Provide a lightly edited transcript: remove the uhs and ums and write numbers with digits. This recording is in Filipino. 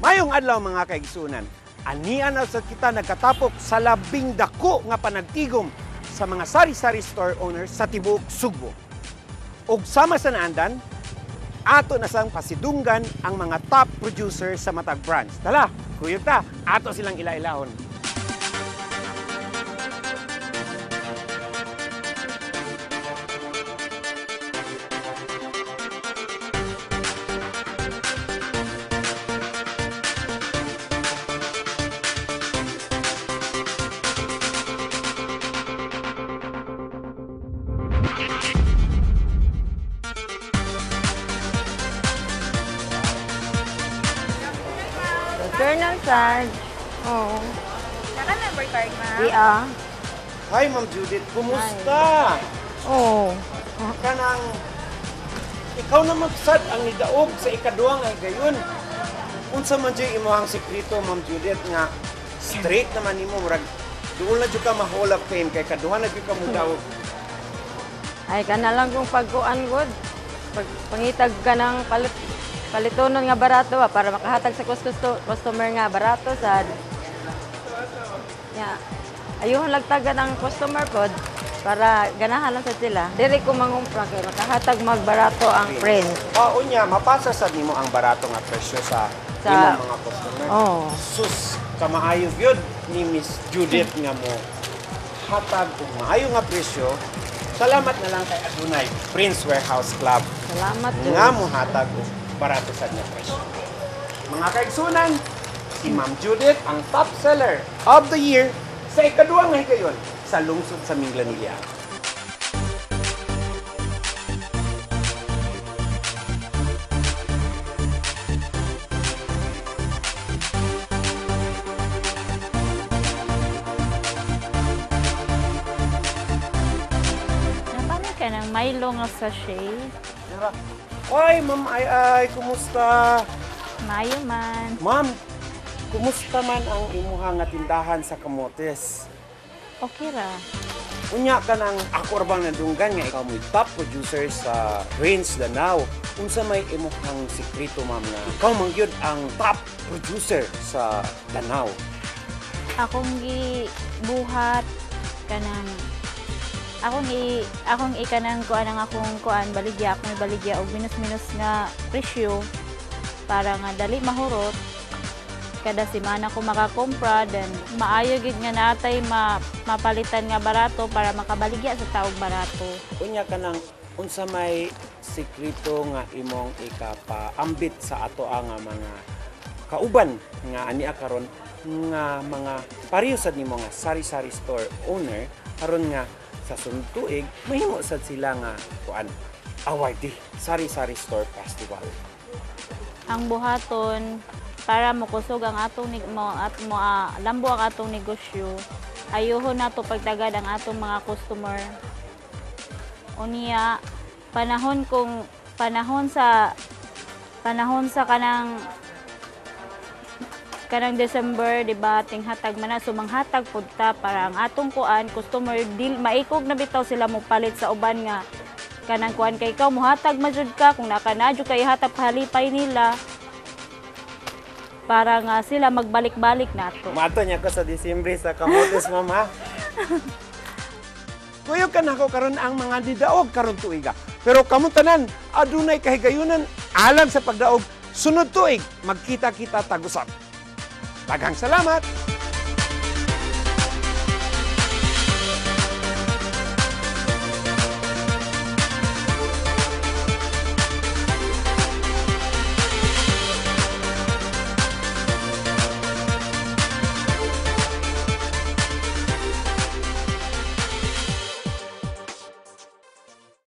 Mayong adlaw mga kaigsunan, anian na sa kita nagkatapok sa labing dako nga panagtigom sa mga sari-sari store owners sa tibuok Sugbo. Ug sama sa naandan, ato na sang pasidunggan ang mga top producer sa matag branch. Tala, kuyog ta, ato silang ila-ilahon. Colonel Sarge. Oo. Naka-number card, ma'am? Yeah. Hi, Ma'am Judith. Kumusta? Oo. Kanang ikaw na magsad ang nidaog sa ikaduha nga gayon. Unsa man jud imong sekreto, Ma'am Judith, nga straight naman nimo murag duol na jud ka ma-hall of fame kay kaduha na jud ka mudaog. Ay, kana lang kung pagkuan good. Pag pangitag ka ng palitonon nga barato para makahatag sa customer nga barato sad. Ayuhon lagtagan ang customer pod para ganahan lang sa sila. Diri ko mangumpra kay makahatag magbarato ang friend. Unya, mapasa sad nimo ang barato nga presyo sa imong mga customer. Oh. Sus, kamaayo gyud ni Miss Judith nga mo hatag og maayo nga presyo. Salamat na lang kay adunay Prince Warehouse Club. Salamat nga mo hatag og barato sad nga presyo. Mga kaigsunan, si Ma'am Judith ang top seller of the year sa ikaduha nga higayon sa lungsod sa Minglanilla. Napano ka ng Milo nga sachet? Oy, Ma'am Ay, kumusta? Mayo man. Ma'am, kumusta man ang imuha nga tindahan sa kamotes? Okay ra. Unya ka nang ako rabang nadunggan nga ikaw mo'y top producer sa Range Lanao. Unsa may imuhang sikreto, ma'am, nga ikaw mangyud ang top producer sa Lanao? Akong gibuhat kanang akong ikanang kuan ang akong kuan baligya og minus nga presyo para nga dali mahurot. Kada semana ko makakumpra, then maayo gid nga natay mapalitan nga barato para makabaligya sa taog barato. Unya ka nang unsa may sikreto nga imong ikapaambit sa ato nga mga kauban nga ania karon nga mga pareho sad nimo nga sari-sari store owner karon nga sa sunod tuig mahimo sad sila nga kuan awardee sari-sari store festival. Ang buhaton para makusog ang atong lambo ang atong negosyo, ayuhon nato pagtagad ang atong mga customer. Unya panahon sa kanang December, di ba, tinghatag man na sumanghatag pud ta para ang atong kuan customer maikog na bitaw sila mo palit sa uban nga kanang kuan kay ikaw mohatag majud ka kung nakanadyo kay hatag halipay nila para nga sila magbalik-balik nato. Mato niya ko sa Disyembre sa kamotes, ma'am, ha? Kuyog ka na ko karon ang mga didaog karon tuiga. Pero kamo tanan adunay kahigayunan alam sa pagdaog sunod tuig magkita-kita tag-usab. Daghang salamat.